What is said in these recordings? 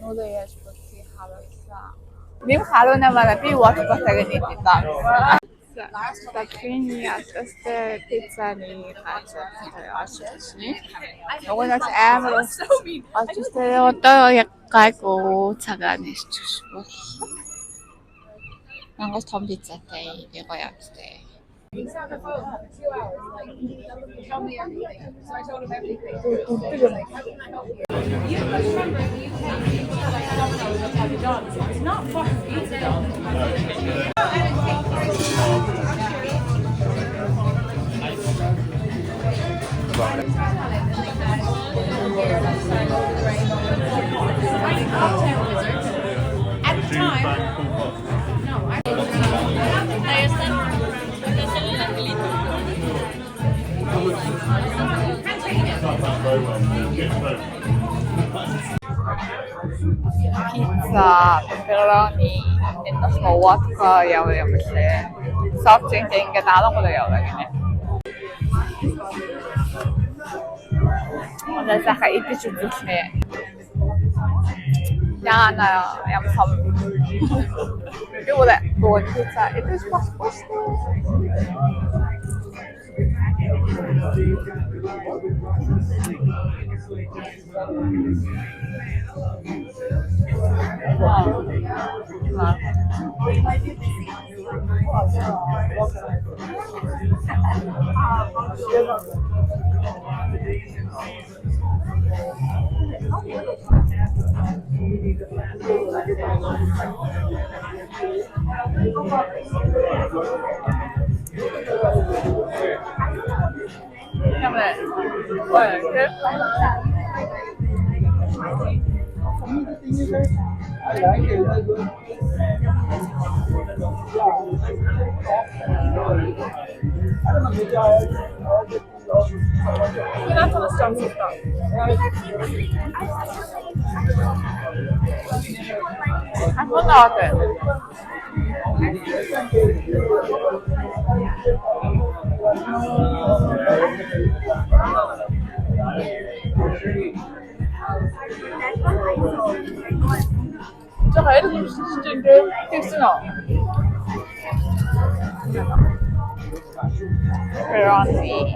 Нүүдээ яаж бодгийг харуулсан. Нэм харуунамаараа би Watford-аг нийтдээ. Стаффини атастай пиццаны газар ашигласан. Нөгөөс амар очтой одоо яг гайгүй цагаан нэрчих бол. Мангас том пиццатай гоё явцтай. Pizza, pepperoni, endast ma vodka ja see soft-drink ингээд алангууд яваа гинэ. Одоо саха идэж үзүүлнэ. Яна ям сам. Юула гоо пицца идэж болохгүй шүү. 저 애들 진짜 텍스나. Pepperoni.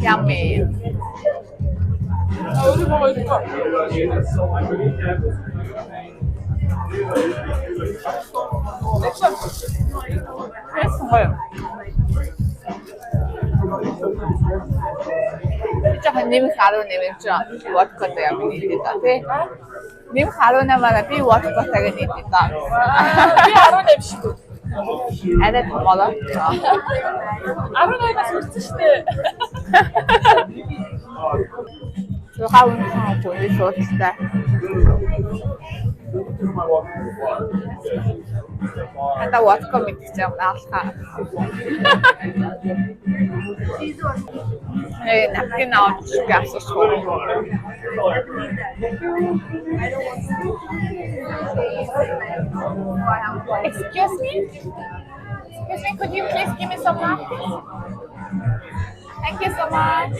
Yummy. 어디 먹어줄까? 그랬던 거요. 진짜 님 가루님은 좀 Watford явна нийтдээ тий. Нэм харуунамаараа би Watford-аг нийтдээ. Би 18 шиг. Арай томолоо. 18-аас үрсэн шүү дээ. Зураг уншаа бүний суудтай. Хата Watford мэдчихэв наалхаа. Напkin авч асуусан. Excuse me? Excuse me, could you please give me some napkins? Thank you so much.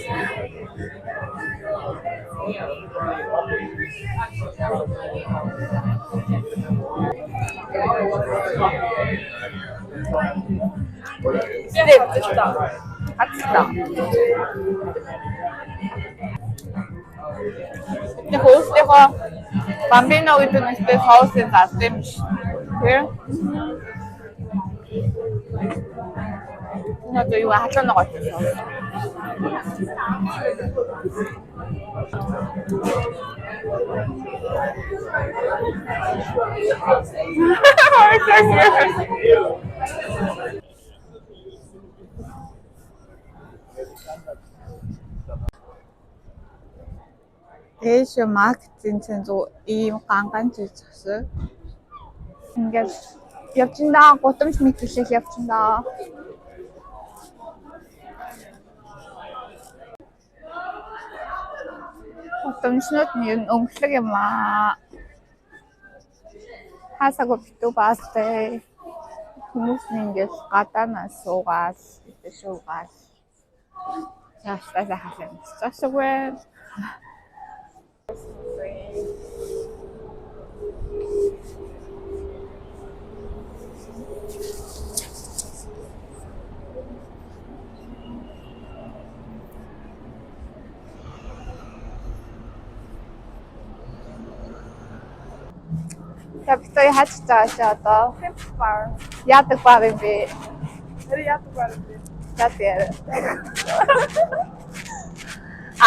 Атста. 근데 거기서 밤비노 гэдэг нь соусын зард юм ш. Тэр. 나도 이거 하자는 것 같아서. Asian marketing цэнзүү ийм ганган зүйлсээ ингээд явчихна гутамж мэдүүлэх явчихна. Гутамжнууд нь өнгөлөг юм аа. Хасаагүй битүү баастай. Хүмүүс ингэж гадаанаас суугаад, шуугаад. Ястаа захалсан. Засгүй. Яптай хаач таашаа одоо Бар. яадаг баг юм бэ? Тэр яадаг бар бэ? Яадаг.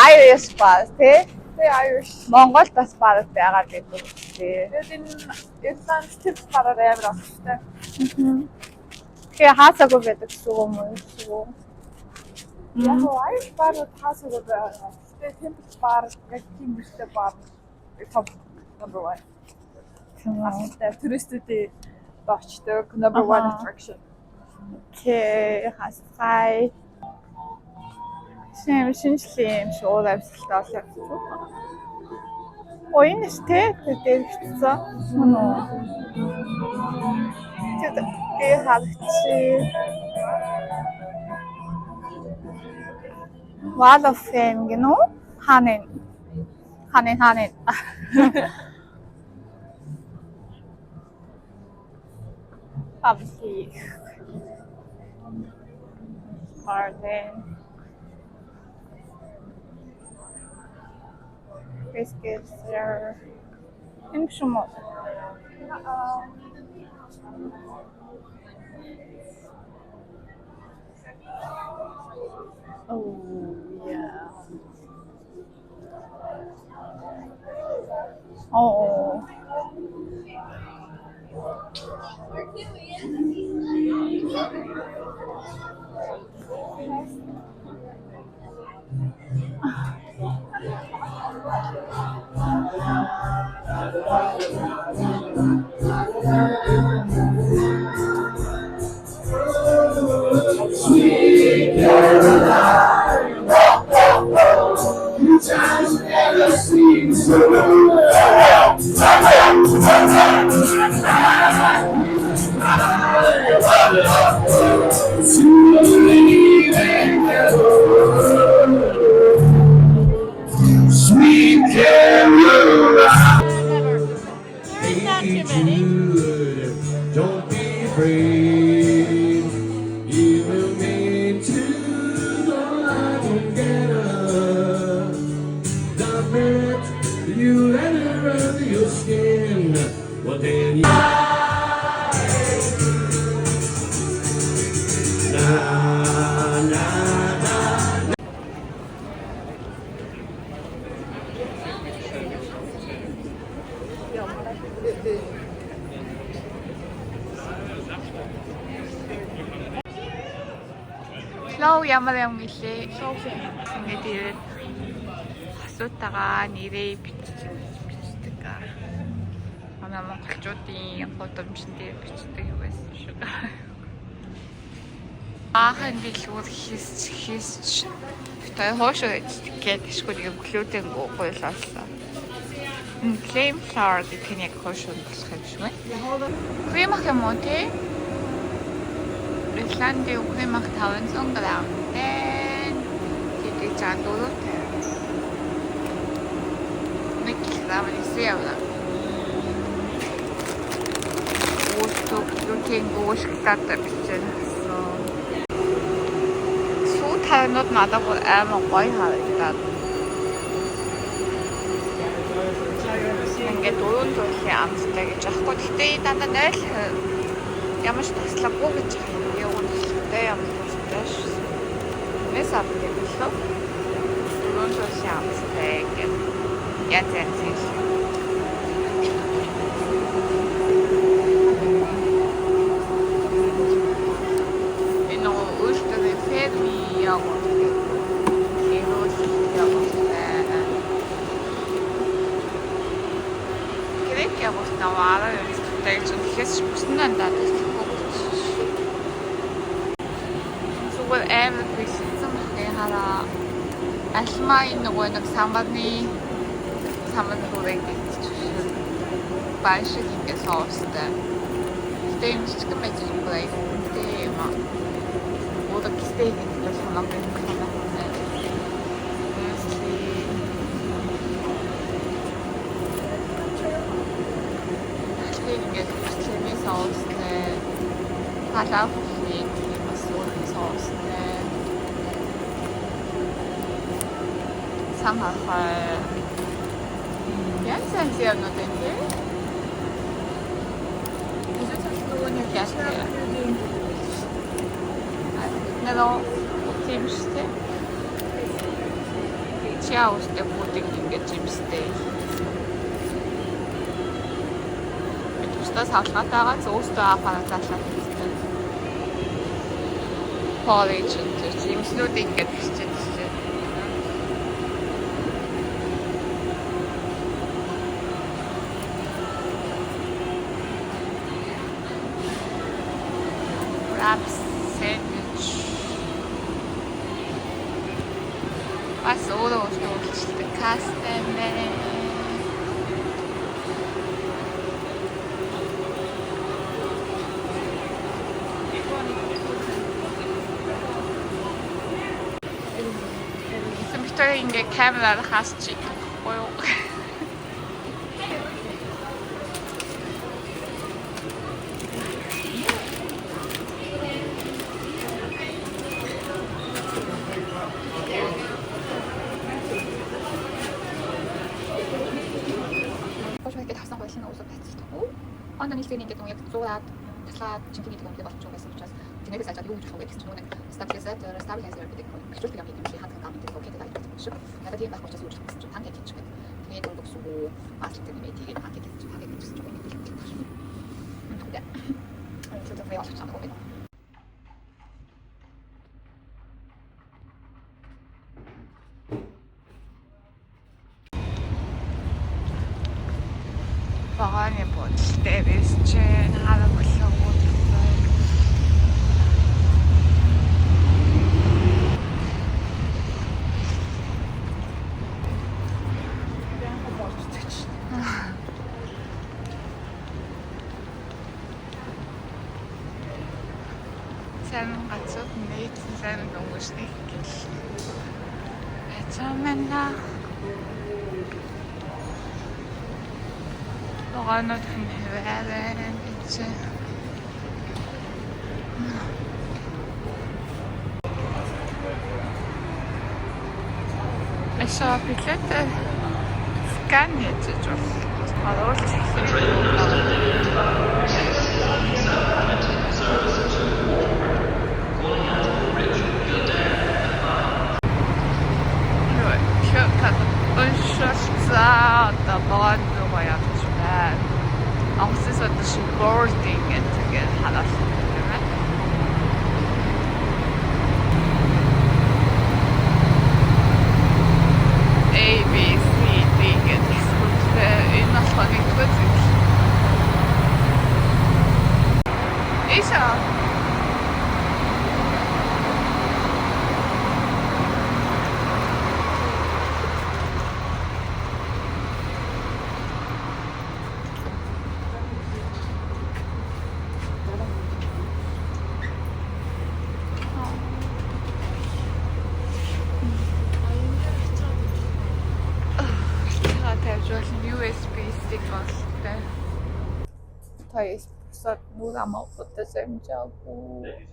Irish баг тий? Тэр Irish. Монгол бас баг байгаа гэдэг тий. Тэгээд энэ Ирланд tips бараар амар авчихтай. Тэгээ хаасаагүй байдаг шүү юм. Яг Irish бар таасаагүй байгаа. Тэгээд tips бар гэх юм биштэй бар. Top number 1. Хастай туристуудын очдог number 1 attraction. Тэ хастай. Шинжлэх шууд авсалтай болсон. Энэ сте дээр хэвчээ. Мөн. Тэгээд хаагчи. Wall of Fame гэнэ үү? Ханин. Обси. Garden. Biscuits there. Энэ юм уу? Oh yeah. Oh. Sweet Caroline, you just never seem so Sweet Caroline, baby Jude, don't be afraid. You will meet to the light together. The minute you let her under your skin, well then you na na na. Лоо ямар юм гэлээ. Ингээд ирээд асуутагаа нэрээ бичдэг. Манай монголчуудын гудамжин дээр бичдэг юм байсан шүү. Аахан билгүүр хийсч. Тэ хоошоо гээд шгүүл өглөөдөө гойлуулсан. Claim flower гэх нь яг хоошоо болох юм шиг байна. Кремах юм уу те? Ирландийн кремах 500 граммтэй. Тэгээд жандуултай. 1 кг нисэвла. Уустук лүтэн гоошгтаад бичсэн. Сууд хаанууд надад амар гоё харагдаад. Ингээд дөрөв төрлийн амттай гэж аахгүй. Гэтэ дандаа 0 ямар ч таслаагүй гэж явуулдаг юм байна шүү. Мэс авдаг лөө. Дөрөв төрлийн амттай гэж ятсан. Энэ өөртөө ферми явуулдаг. Я вот навала, так что сейчас вкусно надо. Зүгээр амар бэлдсэн хара альмаа нэг самбарны самбар хүрээ гэж. бааш ингээд соустай. Тэм чичгэн байж байгаа юм. Тэм 모두 스테이크를 전화하는 그런 스테이크에 스테이크 소스에 파라프리 소스에 상하할 괜찮지않는데 무슨 소스는 괜찮아요. Но тимштэй. Чаустай бүгд ингэж тимштэй. Тустас хаалгатайгаа зөөстөө апарат заалаад хэлсэн. College гэж тимшлүүд ингэж биччихсэн. Wraps бас өөрөө өөрчлөлтөд кастэмэ. Компьютер ингээ камераар хасчих. Ой. Anda нэлээд ингээд яг 100-аад таслаад чимхний гэдэг юм болчих байсан учраас тэнэгээс ажаад юу гэж хэлэх гэсэн чинь стабилайзер гэдэг юм. Хэвчүүлдэг юм гэдэг чинь хатан камент гэдэг окей гэдэг шиг. Надад тийм байхгүй ч юу гэж хэлсэн чинь танк хийж гэдэг. Тэгээд дундх суу маслт гэдэг юм тэгээд пакет гэж пакет гэж юм гэдэг. Тэгвэл это я очень хочу. Багааны бодолтой биш ч хараа болоогүй. Сайн гацууд нийт сайн өнгөрсний гэл. Эцэмэнэ Багаанууд хэвээрэн гэж. Ашаа билет скан хийж байна. Оруулж Авсис одоо boarding гэдэг халаас юм байна. A B C D гэдэг сүлжээ энэ болохыг үзэж. Иша USB stick болтой. Тоёс сот нүга мовтой сэмжаагүй.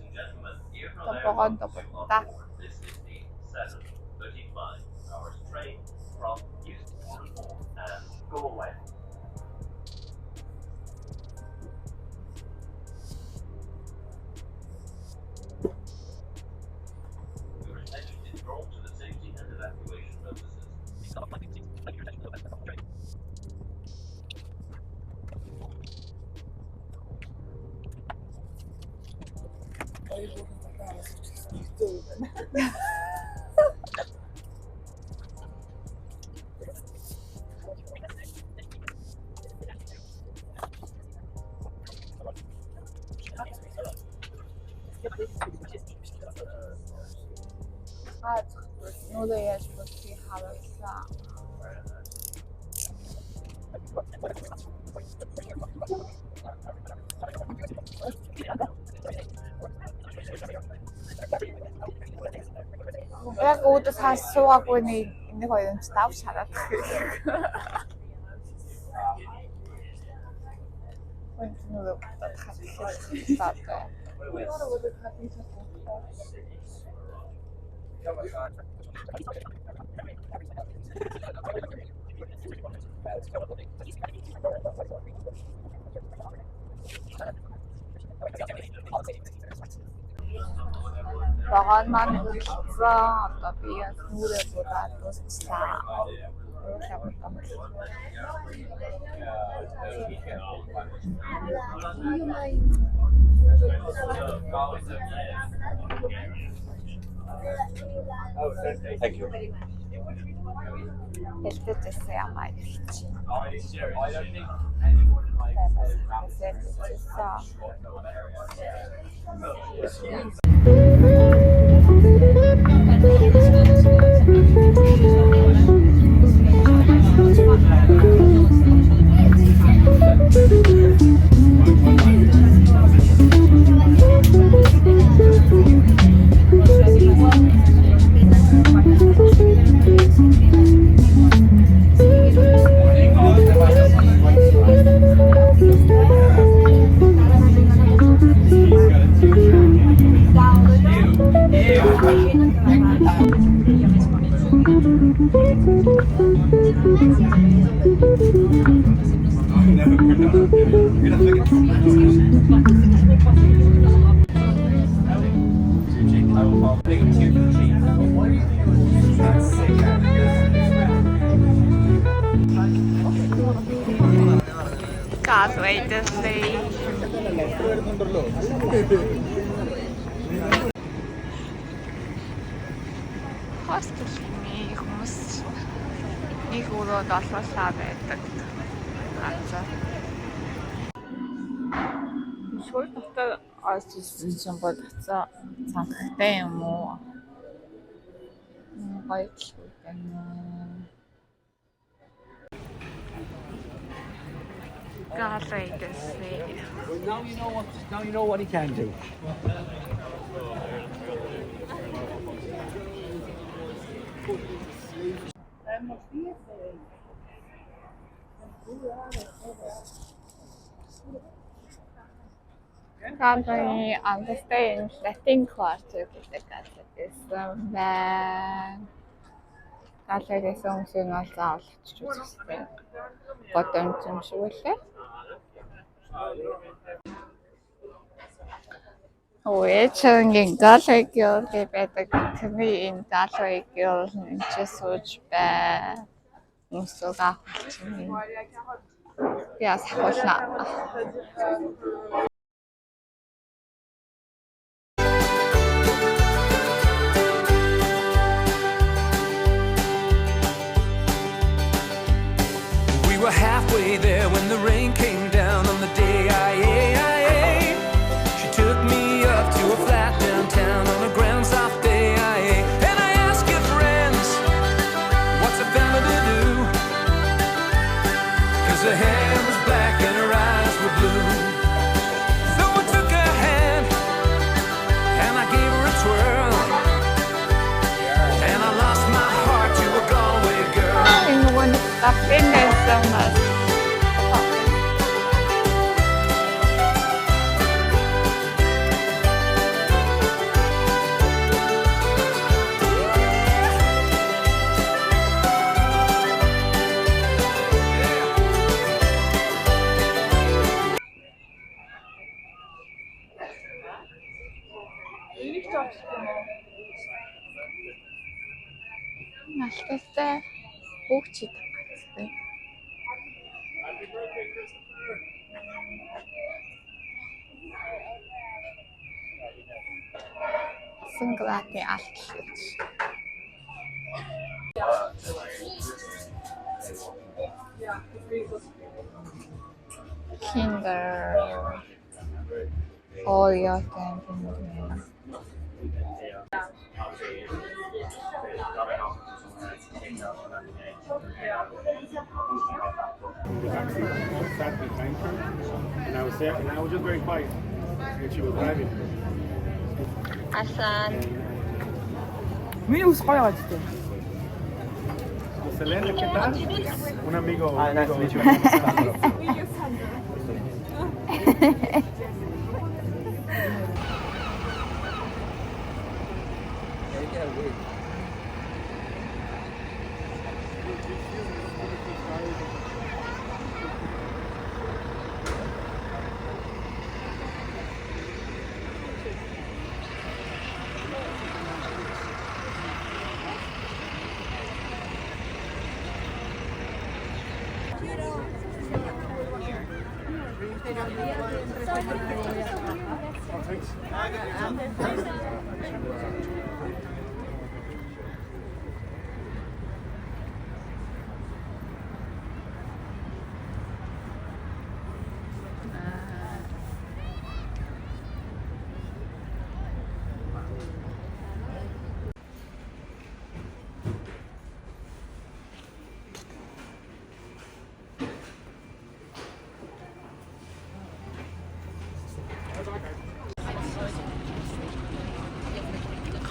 Тапогон тапта. This is the 7:35 hours train from Houston and go away. Your attention is drawn to the safety and evacuation notices. Нүүдээ яаж бодгийг харуулсан. өөдөө цаас суугаагүй нэг хоёр юм чи давж хараад. Ой нүрэ татах. Багаан маань үлдсэн. Одоо би нүрээ будаад дуусчлаа. Thank you. Хэлтэжсэн юм аа. I don't think anyone in my God, wait to see. Хостелний хүмүүс нэг өрөөнд олуулаа байдаг. Ганцаа. Шууд дотор ажижсэн чинь бол цаа цанхтай юм уу? Гоё л байна. God, wait to see. Well, now you know what he can do. Can't really understand Latin quarter гэдэг гэсэн байна. Галерээс өмсөн ол заавалч үзсэн. Годон юм шиг үлээ. Өөчөнгийн галерыг байдаг тэний энэ галерыг энэ ч сууж бай. Мөсөг авах чинь. Яас хуулна. We were halfway there when the rain came down on the day I ate. She took me up to a flat downtown on a ground soft day and I asked your friends, what's a fella to do? 'Cause her hair was black and her eyes were blue. So I took her hand and I gave her a twirl, and I lost my heart to a Galway girl. Энэ one stuff in there so much. Алттай бүгд чидэх гэсэн. Синглати алт гэж. Kinder Oreo camping. Sat behind her, and I was there, and I was just very quiet, and she was driving. Asan? Миний ус гоё байгаа гэдэг. Selena, ¿qué tal? Un amigo. Nice to meet you.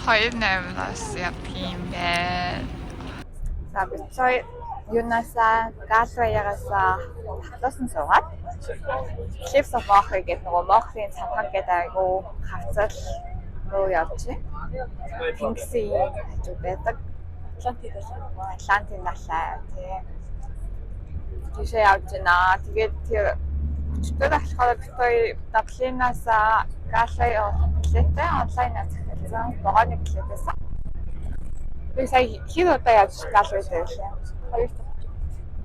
Хоёр 8-аас явдаг юм байна. За бид хоёр юунасаа галваягаасаа хатсан суугаад Cliffs of Moher гэдэг нөгөө Мохрын цамхаг гэдэг айгу хавцал руу явж байна. Тэнгисийн хажуу байдаг. Атлантын далай тийм. Тийшээ явж байна. Тэгээд тэр өчтөр болохоор бид хоёр Даблинасаа галвай билетээ онлайнаар захиалсан. Богоны билетээс. Би сая хэд удаа явж галвай дээр лээ.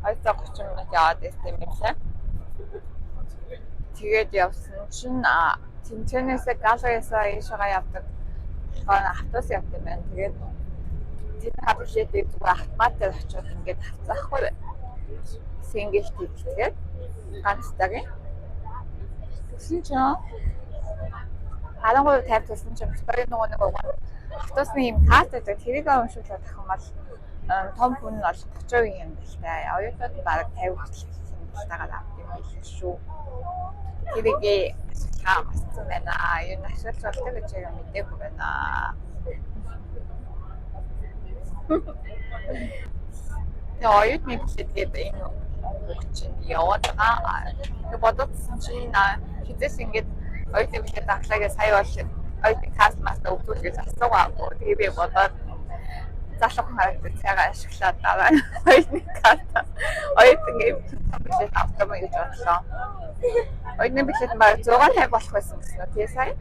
230 минут яваад байсан юм лээ. Тэгээд явсан чинь Тэнцэнээсээ галваяасаа ийшээгаа явдаг. Автобус явдаг юм байна. Тэгээд тэр хаблетийг зүгээр автоматар очиод ингээд авцаахгүй. Single ticket ганц тагийн. Тэгсэн чинь 13:50 тусан чинь битүүрийн нөгөө автобусны юм карт гэдэг тэрийг уншуулаад ахын бол том хүн нь бол 30% юм гэлтэй. Оюутнууд нь бараг 50% хүртэл тагаад авдаг юм биш шүү. Тэрийг хамаасан байна. Юу нашилж болтой гэж юм мэдээгүй байна. Тэгээ оюутны билет энэ чинь яваад байгаа. Тэгээ бодсон чинь хизээс ингээд оюутны билет авахлаагээ сая бол оюутны каст маст өгүүлж асуугаагүй. Тэгээ би бодоод залуухан харагдаж цайгаа ашиглаад дараа оюутны каст оюутны билет авах юм гэж бодлоо. Оюутны билет баг 150 болох байсан гэсэн үү тий сая.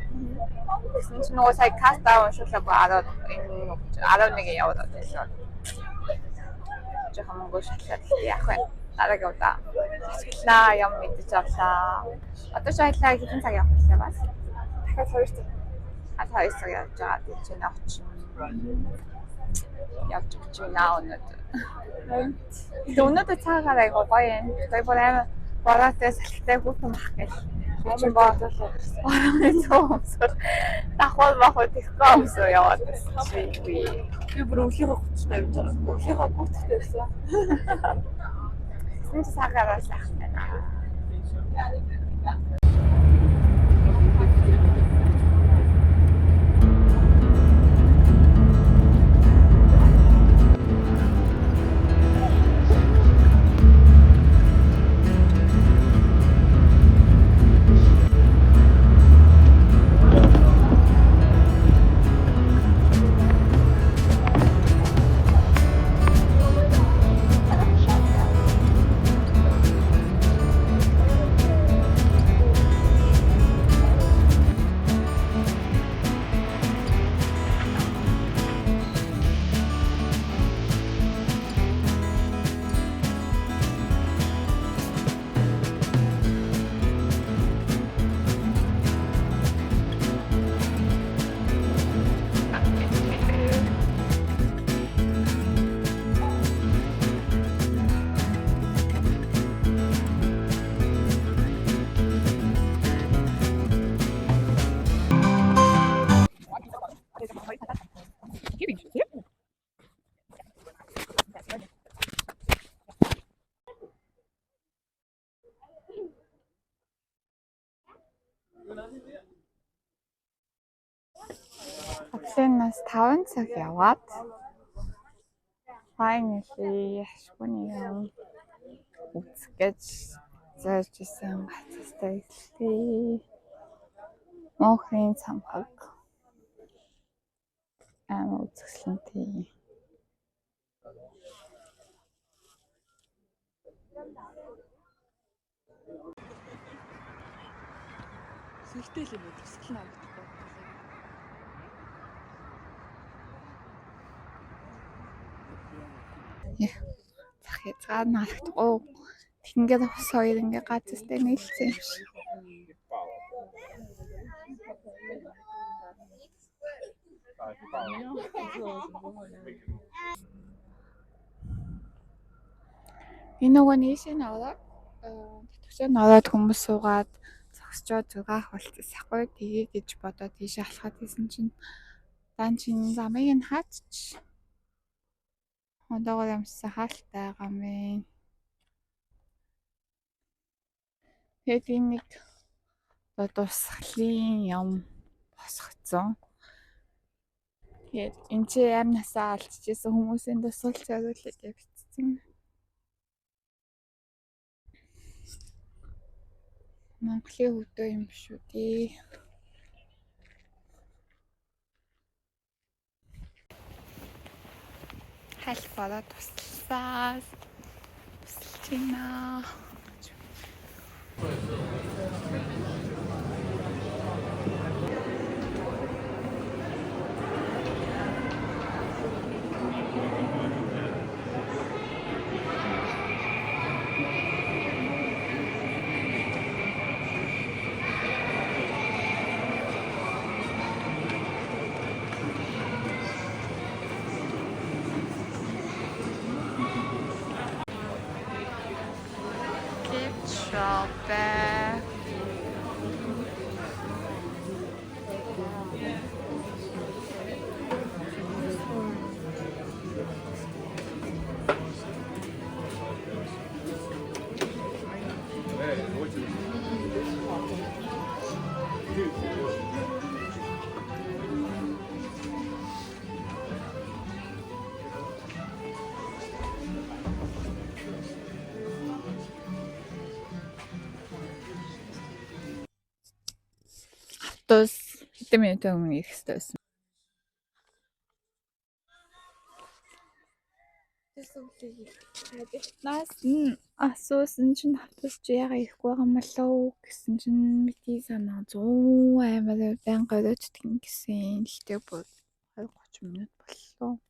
Тэгсэн чинь нөгөө сая каст уншуулаагүй 11 яваад байлаа. Жохон мөнгө шатлаад яах вэ? Дараагийн удаа ашиглаа юм мэдэж авлаа. Одоо шатлаа хэдэн цаг явах вэ бас? Дахиад 2 цаг. 2 цаг явж байгаа. Тэг чинь авчин. Явж байна өнөөдөр. Өнөөдөр цагаар айгуу гоё юм. Тэгээ бүр амар бороотой салхитай хүүхэн бах гэж. Чи бодлоо. Бороотой дахуул махуу тэхгүй өмсөө яваад байсан. Би бүр өвлийнхөө хүчтэй явж байгаа. Өвлийнхөө бүтэхтэй байсан. Сэнч цагаараас ах байна. Нас 5 цаг яваад finally шүний юм үзгэж зөөж исэн гацастай эхлэе. Мохрын цамхаг үзэсгэлэнтэй. Сүлтэй л юм үзэсгэлэн авахгүй. Зах хязгаар нарагдахгүй. Ингээд бас хоёр ингээ газартай нийлсэн юм шиг. Энэ нөгөө нийшээ наваад тэтгэвчээр наваад хүмүүс суугаад зогсчоод зугаах болчихсахгүй тгий гэж бодоод тийшээ алхаад исэн чинь дан чин замыг нь хаач одоогоор ямссан хаалтай байгаа мэн. Тэгээд энэ нэг дусгалын юм босгоцсон. Тэгээд энэ чи амнасаа алдчихсан хүмүүсийн дусгал зориулаад явчихсан. Монголын хөвдөө юм шүү дээ. Хальт бараа туслаа. Тусалж байна. Шопе. Хэдэн минутын өмнө ирэх хэрэгтэй байсан. Нас асуусан чинь хатус чи яга ирэхгүй байгаа юм болоо гэсэн чинь мэдээ санаа 100 аймаар баян гойлоочдгийн гэсэн. Гэхдээ бүр 20-30 минут боллоо.